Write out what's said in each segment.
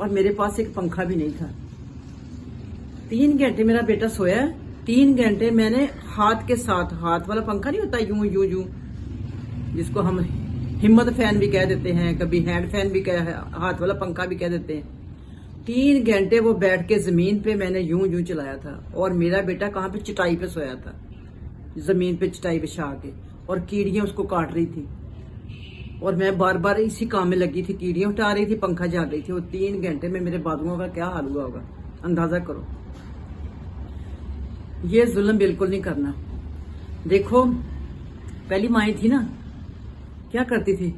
اور میرے پاس ایک پنکھا بھی نہیں تھا. 3 گھنٹے میرا بیٹا سویا. 3 گھنٹے میں نے ہاتھ کے ساتھ، ہاتھ والا پنکھا نہیں ہوتا یوں یوں یوں، جس کو ہم ہمت فین بھی کہہ دیتے ہیں، کبھی ہینڈ فین بھی ہاتھ والا پنکھا بھی کہہ دیتے ہیں. 3 گھنٹے وہ بیٹھ کے زمین پہ میں نے یوں یوں چلایا تھا. اور میرا بیٹا کہاں پہ؟ چٹائی پہ سویا تھا، زمین پہ چٹائی بچھا کے، اور کیڑیاں اس کو کاٹ رہی تھی. اور میں بار بار اسی کام میں لگی تھی، کیڑیاں اٹھا رہی تھی، پنکھا جھاڑ رہی تھی. وہ 3 گھنٹے میں میرے بازوؤں کا کیا حال ہوا ہوگا، اندازہ کرو. یہ ظلم بالکل نہیں کرنا. دیکھو پہلی مائیں تھی نا، کیا کرتی تھی؟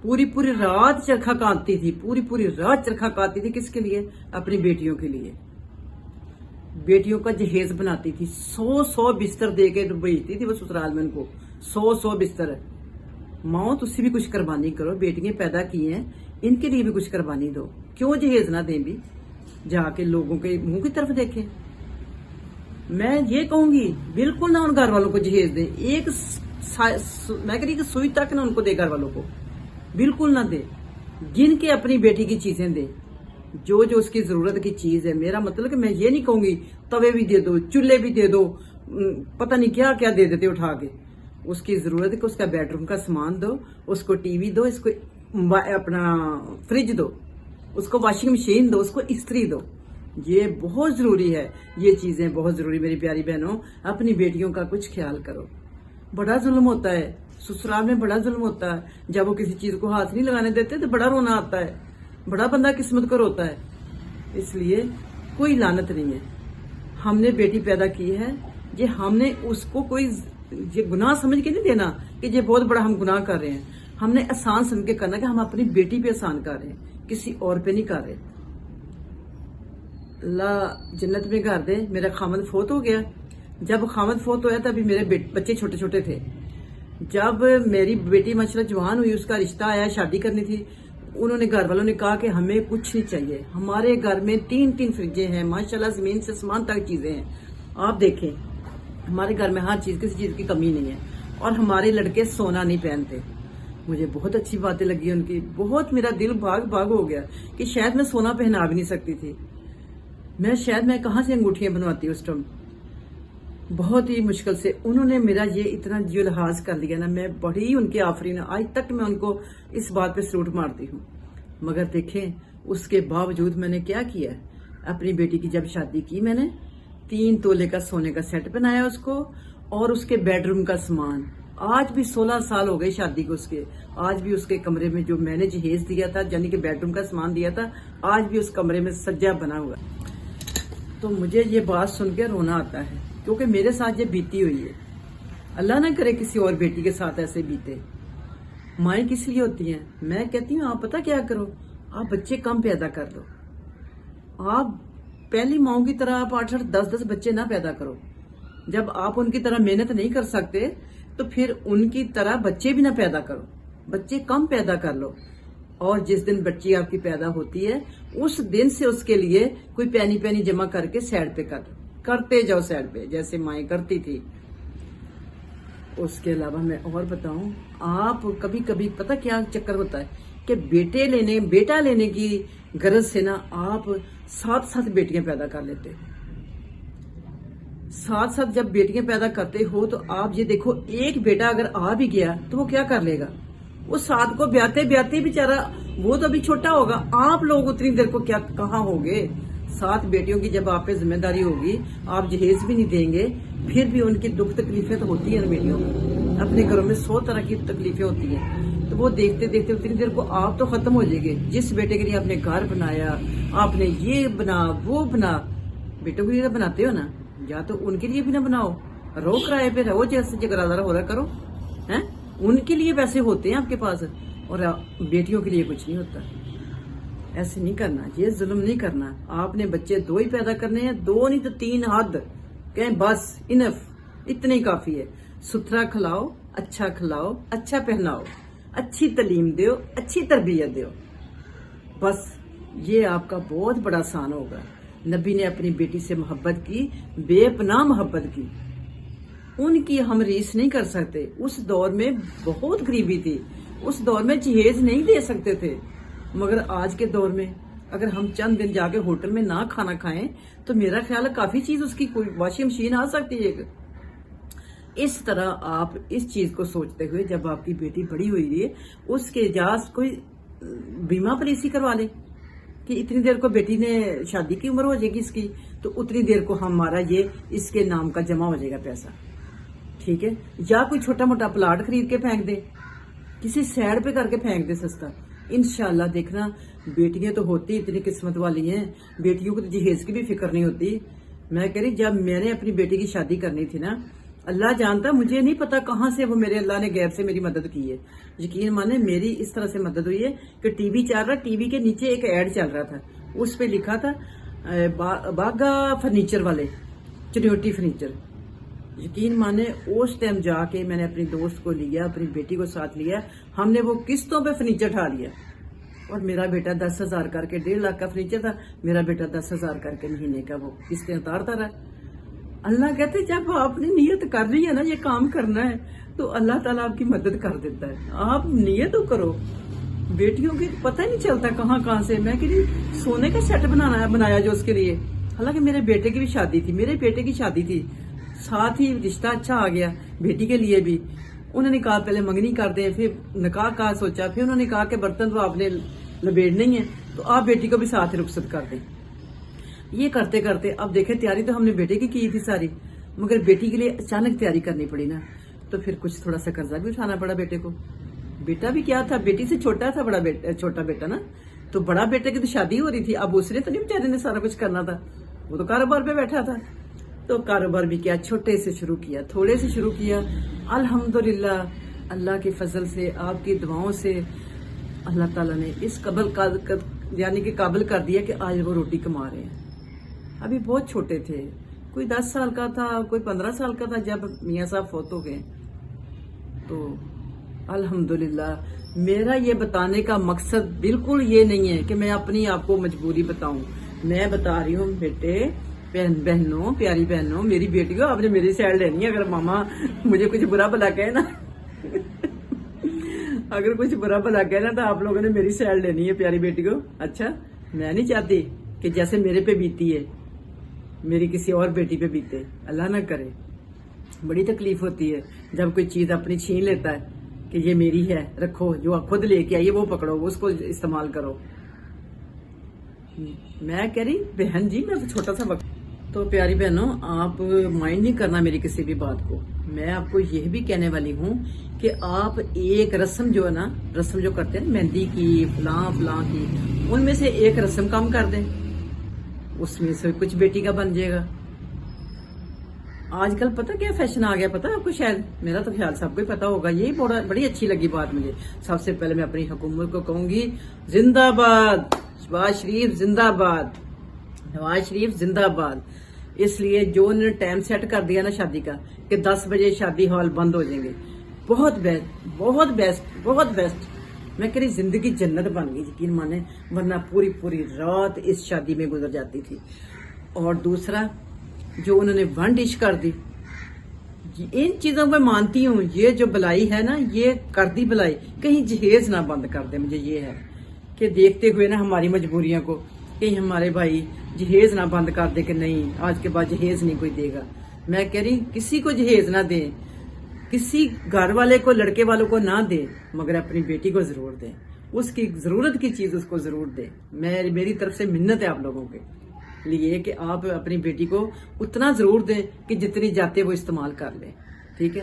پوری رات چرخا کاٹتی تھی، پوری رات چرخا کاٹتی تھی. کس کے لیے؟ اپنی بیٹیوں کے لیے. بیٹیوں کا جہیز بناتی تھی. 100 بستر دے کے بھیجتی تھی وہ سسرال میں ان کو. 100 بستر. ماں تسی بھی کچھ قربانی کرو، بیٹیاں پیدا کی ہیں، ان کے لیے بھی کچھ قربانی دو. کیوں جہیز نہ دیں بھی؟ جا کے لوگوں کے منہ کی طرف دیکھیں. میں یہ کہوں گی بالکل نہ ان گھر والوں کو جہیز دیں. میں کہہ رہی کہ سوئی تک نہ ان کو دے، گھر والوں کو بالکل نہ دے. گن کے اپنی بیٹی کی چیزیں دے، جو اس کی ضرورت کی چیز ہے. میرا مطلب کہ میں یہ نہیں کہوں گی توے بھی دے دو، چولہے بھی دے دو، پتہ نہیں کیا کیا دے دیتے اٹھا کے. اس کی ضرورت ہے کہ اس کا بیڈ روم کا سامان دو، اس کو ٹی وی دو، اس کو اپنا فریج دو، اس کو واشنگ مشین دو، اس کو استری دو. یہ بہت ضروری ہے، یہ چیزیں بہت ضروری. میری پیاری بہنوں، اپنی بیٹیوں کا کچھ خیال کرو. بڑا ظلم ہوتا ہے سسرال میں، بڑا ظلم ہوتا ہے. جب وہ کسی چیز کو ہاتھ نہیں لگانے دیتے تو بڑا رونا آتا ہے، بڑا بندہ قسمت کو روتا ہے. اس لیے کوئی لعنت نہیں ہے. ہم نے بیٹی پیدا کی ہے، یہ ہم نے اس کو کوئی یہ گناہ سمجھ کے نہیں دینا کہ یہ بہت بڑا ہم گناہ کر رہے ہیں. ہم نے آسان سمجھ کے کرنا کہ ہم اپنی بیٹی پہ آسان کر رہے ہیں، کسی اور پہ نہیں کر رہے. اللہ جنت میں گھر دے. میرا خامد فوت ہو گیا. جب خامد فوت ہوا تھا ابھی میرے بچے چھوٹے چھوٹے تھے. جب میری بیٹی ماشاءاللہ جوان ہوئی، اس کا رشتہ آیا، شادی کرنی تھی. انہوں نے، گھر والوں نے کہا کہ ہمیں کچھ نہیں چاہیے. ہمارے گھر میں 3 فریجیں ہیں ماشاءاللہ، زمین سے آسمان تک چیزیں ہیں. آپ دیکھیں ہمارے گھر میں ہر چیز، کسی چیز کی کمی نہیں ہے. اور ہمارے لڑکے سونا نہیں پہنتے. مجھے بہت اچھی باتیں لگی ان کی. بہت میرا دل بھاگ ہو گیا کہ شاید میں سونا پہنا بھی نہیں سکتی تھی. میں کہاں سے انگوٹھیاں بنواتی اس ٹائم. بہت ہی مشکل سے انہوں نے میرا یہ اتنا جو لحاظ کر لیا نا. میں بڑی ان کے آفرین، آج تک میں ان کو اس بات پہ سلوٹ مارتی ہوں. مگر دیکھیں اس کے باوجود میں نے کیا کیا. اپنی بیٹی کی جب شادی کی، میں نے 3 تولے کا سونے کا سیٹ پہنایا اس کو، اور اس کے بیڈ روم کا سامان. آج بھی 16 سال ہو گئے شادی کو اس کے. آج بھی اس کے کمرے میں جو میں نے جہیز دیا تھا، یعنی کہ بیڈ روم کا سامان دیا تھا، آج بھی اس کمرے میں سجا بنا ہوا. تو مجھے یہ بات سن کے رونا آتا ہے، کیونکہ میرے ساتھ یہ بیتی ہوئی ہے. اللہ نہ کرے کسی اور بیٹی کے ساتھ ایسے بیتے. مائیں کس لیے ہوتی ہیں؟ میں کہتی ہوں آپ پتہ کیا کرو، آپ بچے کم پیدا کر دو. آپ پہلی ماؤں کی طرح آپ 8 10 بچے نہ پیدا کرو. جب آپ ان کی طرح محنت نہیں کر سکتے تو پھر ان کی طرح بچے بھی نہ پیدا کرو. بچے کم پیدا کر لو. اور جس دن بچی آپ کی پیدا ہوتی ہے، اس دن سے اس کے لیے کوئی پینی جمع کر کے سائڈ پہ کرتے جاؤ، سائڈ پہ، جیسے مائیں کرتی تھی. اس کے علاوہ میں اور بتاؤں، آپ کبھی کبھی پتہ کیا چکر ہوتا ہے کہ بیٹا لینے کی غرض سے نا آپ 7 بیٹیاں پیدا کر لیتے ہو. 7 جب بیٹیاں پیدا کرتے ہو تو آپ یہ دیکھو، ایک بیٹا اگر آ بھی گیا تو وہ کیا کر لے گا؟ وہ 7 کو بیاتے بیچارہ وہ تو ابھی چھوٹا ہوگا. آپ لوگ اتنی دیر کو کہاں ہوگے؟ 7 بیٹیوں کی جب آپ پہ ذمہ داری ہوگی، آپ جہیز بھی نہیں دیں گے، پھر بھی ان کی دکھ تکلیفیں تو ہوتی ہیں بیٹیوں میں. اپنے گھروں میں 100 طرح کی تکلیفیں ہوتی ہیں. تو وہ دیکھتے دیکھتے اتنی دیر کو آپ تو ختم ہو جائے گے. جس بیٹے کے لیے آپ نے گھر بنایا، آپ نے یہ بنا وہ بنا، بیٹوں کے لیے بناتے ہو نا، یا تو ان کے لیے بھی نہ بناؤ، رو کرائے پہ رہو، جیسے جگرادارا ہو رہا کرو. ان کے لیے پیسے ہوتے ہیں آپ کے پاس، اور بیٹیوں کے لیے کچھ نہیں ہوتا. ایسے نہیں کرنا، یہ ظلم نہیں کرنا. آپ نے بچے 2 ہی پیدا کرنے ہیں، 2 نہیں تو 3 حد کہیں، بس انف، اتنے ہی کافی ہے. ستھرا کھلاؤ، اچھا پہناؤ، اچھی تعلیم دیو، اچھی تربیت دیو. بس یہ آپ کا بہت بڑا احسان ہوگا. نبی نے اپنی بیٹی سے محبت کی، بے پناہ محبت کی. ان کی ہم ریس نہیں کر سکتے. اس دور میں بہت غریبی تھی، اس دور میں جہیز نہیں دے سکتے تھے. مگر آج کے دور میں اگر ہم چند دن جا کے ہوٹل میں نہ کھانا کھائیں تو میرا خیال ہے کافی چیز اس کی کوئی واشنگ مشین آ سکتی ہے. اس طرح آپ اس چیز کو سوچتے ہوئے جب آپ کی بیٹی بڑی ہوئی ہے اس کے اجازت کوئی بیمہ پالیسی کروا لے کہ اتنی دیر کو بیٹی نے شادی کی عمر ہو جائے گی اس کی تو اتنی دیر کو ہمارا یہ اس کے نام کا جمع ہو جائے گا پیسہ. ٹھیک ہے, یا کوئی چھوٹا موٹا پلاٹ خرید کے پھینک دے, کسی سائڈ پہ کر کے پھینک دے سستا. انشاءاللہ دیکھنا بیٹیاں تو ہوتی اتنی قسمت والی ہیں, بیٹیوں کو تو جہیز کی بھی فکر نہیں ہوتی. میں کہہ رہی جب میں نے اپنی بیٹی کی شادی کرنی تھی نا, اللہ جانتا مجھے نہیں پتا کہاں سے وہ میرے اللہ نے غیب سے میری مدد کی ہے. یقین مانے میری اس طرح سے مدد ہوئی ہے کہ ٹی وی چل رہا, ٹی وی کے نیچے ایک ایڈ چل رہا تھا, اس پہ لکھا تھا باغا فرنیچر والے, چنیوٹی فرنیچر. یقین مانے اس ٹائم جا کے میں نے اپنی دوست کو لیا, اپنی بیٹی کو ساتھ لیا, ہم نے وہ قسطوں پہ فرنیچر اٹھا لیا. اور میرا بیٹا 10,000 کر کے 1.5 لاکھ کا فرنیچر تھا, میرا بیٹا 10,000 کر کے مہینے کا وہ قسطیں اتارتا رہا. اللہ کہتے جب آپ نے نیت کر لی ہے نا یہ کام کرنا ہے تو اللہ تعالیٰ آپ کی مدد کر دیتا ہے. آپ نیت تو کرو. بیٹیوں کی پتہ ہی نہیں چلتا کہاں کہاں سے. میں کہ سونے کا سیٹ بنایا جو اس کے لیے. حالانکہ میرے بیٹے کی بھی شادی تھی, میرے بیٹے کی شادی تھی, ساتھ ہی رشتہ اچھا آ گیا بیٹی کے لیے بھی. انہوں نے کہا پہلے منگنی کر دیں, پھر نکاح کا سوچا, پھر انہوں نے کہا کہ برتن تو آپ نے لبیڑ نہیں ہے تو آپ بیٹی کو بھی ساتھ ہی رخصت کر دیں. یہ کرتے کرتے اب دیکھیں تیاری تو ہم نے بیٹے کی تھی ساری, مگر بیٹی کے لیے اچانک تیاری کرنی پڑی نا, تو پھر کچھ تھوڑا سا قرضہ بھی اٹھانا پڑا بیٹے کو. بیٹا بھی کیا تھا, بیٹی سے چھوٹا تھا چھوٹا بیٹا نا, تو بڑا بیٹے کی تو شادی ہو رہی تھی. اب اس نے تو نہیں بیچارے نے سارا کچھ کرنا تھا, وہ تو کاروبار پہ بیٹھا تھا. تو کاروبار بھی کیا چھوٹے سے شروع کیا, تھوڑے سے شروع کیا. الحمدللہ اللہ کے فضل سے, آپ کی دعاؤں سے اللہ تعالیٰ نے اس یعنی کہ قابل کر دیا کہ آج وہ روٹی کما رہے ہیں. ابھی بہت چھوٹے تھے, کوئی 10 سال کا تھا, کوئی 15 سال کا تھا جب میاں صاحب فوت ہو گئے. تو الحمدللہ میرا یہ بتانے کا مقصد بالکل یہ نہیں ہے کہ میں اپنی آپ کو مجبوری بتاؤں. میں بتا رہی ہوں بیٹے, بہنوں, پیاری بہنوں, میری بیٹی کو آپ نے میری سائڈ لینی ہے. اگر ماما مجھے کچھ برا بھلا کہے نا اگر کچھ برا بھلا کہے نا تو آپ لوگوں نے میری سائڈ لینی ہے پیاری بیٹی کو. اچھا, میں نہیں چاہتی کہ جیسے میرے پہ بیتی ہے میری کسی اور بیٹی پہ بیتے, اللہ نہ کرے. بڑی تکلیف ہوتی ہے جب کوئی چیز اپنی چھین لیتا ہے کہ یہ میری ہے, رکھو, جو خود لے کے آئیے وہ پکڑو, اس کو استعمال کرو. میں کہہ رہی بہن جی میں چھوٹا سا وقت. تو پیاری بہنوں آپ مائنڈ نہیں کرنا میری کسی بھی بات کو. میں آپ کو یہ بھی کہنے والی ہوں کہ آپ ایک رسم جو ہے نا, رسم جو کرتے ہیں مہندی کی, فلاں کی, ان میں سے ایک رسم کم کر دیں, اس میں سے کچھ بیٹی کا بن جائے گا. آج کل پتہ کیا فیشن آ گیا, پتہ آپ کو, شاید میرا تو خیال سب کو ہی پتا ہوگا. یہی بڑی اچھی لگی بات مجھے. سب سے پہلے میں اپنی حکومت کو کہوں گی زندہ باد, نواز شریف زندہ باد, نواز شریف زندہ باد. اس لیے جو انہوں نے ٹائم سیٹ کر دیا نا شادی کا کہ 10 بجے شادی ہال بند ہو جائیں گے, بہت بیسٹ, بہت بیسٹ, بہت بیسٹ. میں کہہ رہی زندگی جنت بن گئی, یقین مانے, ورنہ پوری رات اس شادی میں گزر جاتی تھی. اور دوسرا جو انہوں نے 1 ڈش کر دی, ان چیزوں کو مانتی ہوں. یہ جو بلائی ہے نا, یہ کر دی بلائی, کہیں جہیز نہ بند کر دے. مجھے یہ ہے کہ دیکھتے ہوئے نا ہماری مجبوریاں کو, کہیں ہمارے بھائی جہیز نہ بند کر دے کہ نہیں آج کے بعد جہیز نہیں کوئی دے گا. میں کہہ رہی کسی کو جہیز نہ دیں, کسی گھر والے کو, لڑکے والوں کو نہ دیں, مگر اپنی بیٹی کو ضرور دیں. اس کی ضرورت کی چیز اس کو ضرور دیں. میری طرف سے منت ہے آپ لوگوں کے لیے کہ آپ اپنی بیٹی کو اتنا ضرور دیں کہ جتنی جاتے وہ استعمال کر لیں. ٹھیک ہے.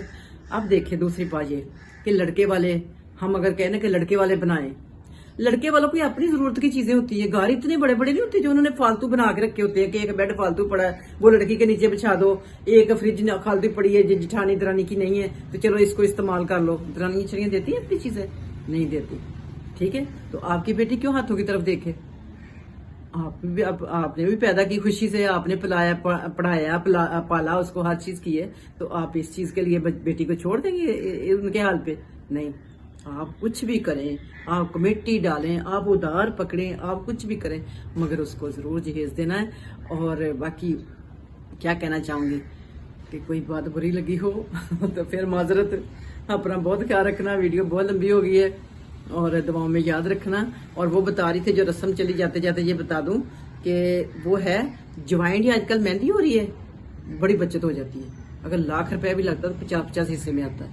اب دیکھیں دوسری بات یہ کہ لڑکے والے, ہم اگر کہیں نا کہ لڑکے والے بنائیں, لڑکے والوں کی اپنی ضرورت کی چیزیں ہوتی ہیں. گھر اتنے بڑے نہیں ہوتے جو انہوں نے فالتو بنا کے رکھے ہوتے ہیں کہ ایک بیڈ فالتو پڑا ہے وہ لڑکی کے نیچے بچھا دو, ایک فریج فالتو پڑی ہے جٹھانی درانی کی نہیں ہے تو چلو اس کو استعمال کر لو. درانی چڑیاں دیتی ہیں اپنی چیزیں, نہیں دیتی. ٹھیک ہے. تو آپ کی بیٹی کیوں ہاتھوں کی طرف دیکھے؟ آپ نے بھی پیدا کی خوشی سے, آپ نے پلایا, پڑھایا, پالا, اس کو ہر چیز کی ہے, تو آپ اس چیز کے لیے بیٹی کو چھوڑ دیں گے ان کے حال پہ؟ نہیں. آپ کچھ بھی کریں, آپ کمیٹی ڈالیں, آپ ادار پکڑیں, آپ کچھ بھی کریں, مگر اس کو ضرور جہیز دینا ہے. اور باقی کیا کہنا چاہوں گی کہ کوئی بات بری لگی ہو تو پھر معذرت, اپنا بہت خیال رکھنا. ویڈیو بہت لمبی ہو گئی ہے اور دعاؤں میں یاد رکھنا. اور وہ بتا رہی تھی جو رسم چلی جاتے جاتے یہ بتا دوں کہ وہ ہے جوائنٹ. آج کل مہندی ہو رہی ہے, بڑی بچت ہو جاتی ہے. اگر ₹1,00,000 بھی لگتا ہے تو 50-50 حصے میں آتا ہے.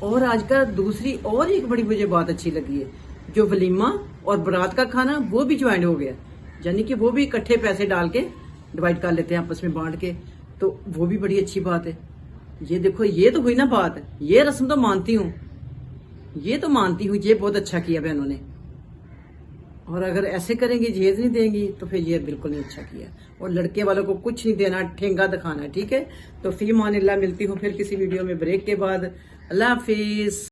اور آج کل دوسری اور ایک بڑی مجھے بات اچھی لگی ہے, جو ولیمہ اور برات کا کھانا وہ بھی جوائنٹ ہو گیا, یعنی کہ وہ بھی اکٹھے پیسے ڈال کے ڈیوائڈ کر لیتے ہیں آپس میں بانٹ کے, تو وہ بھی بڑی اچھی بات ہے. یہ دیکھو یہ تو ہوئی نا بات, یہ رسم تو مانتی ہوں, یہ تو مانتی ہوں, یہ بہت اچھا کیا بہنوں نے. اور اگر ایسے کریں گی جہیز نہیں دیں گی تو پھر یہ بالکل نہیں اچھا کیا. اور لڑکے والوں کو کچھ نہیں دینا, ٹھینگا دکھانا ہے. ٹھیک ہے, تو فی امان اللہ, ملتی ہوں پھر کسی ویڈیو میں بریک کے بعد. اللہ حافظ.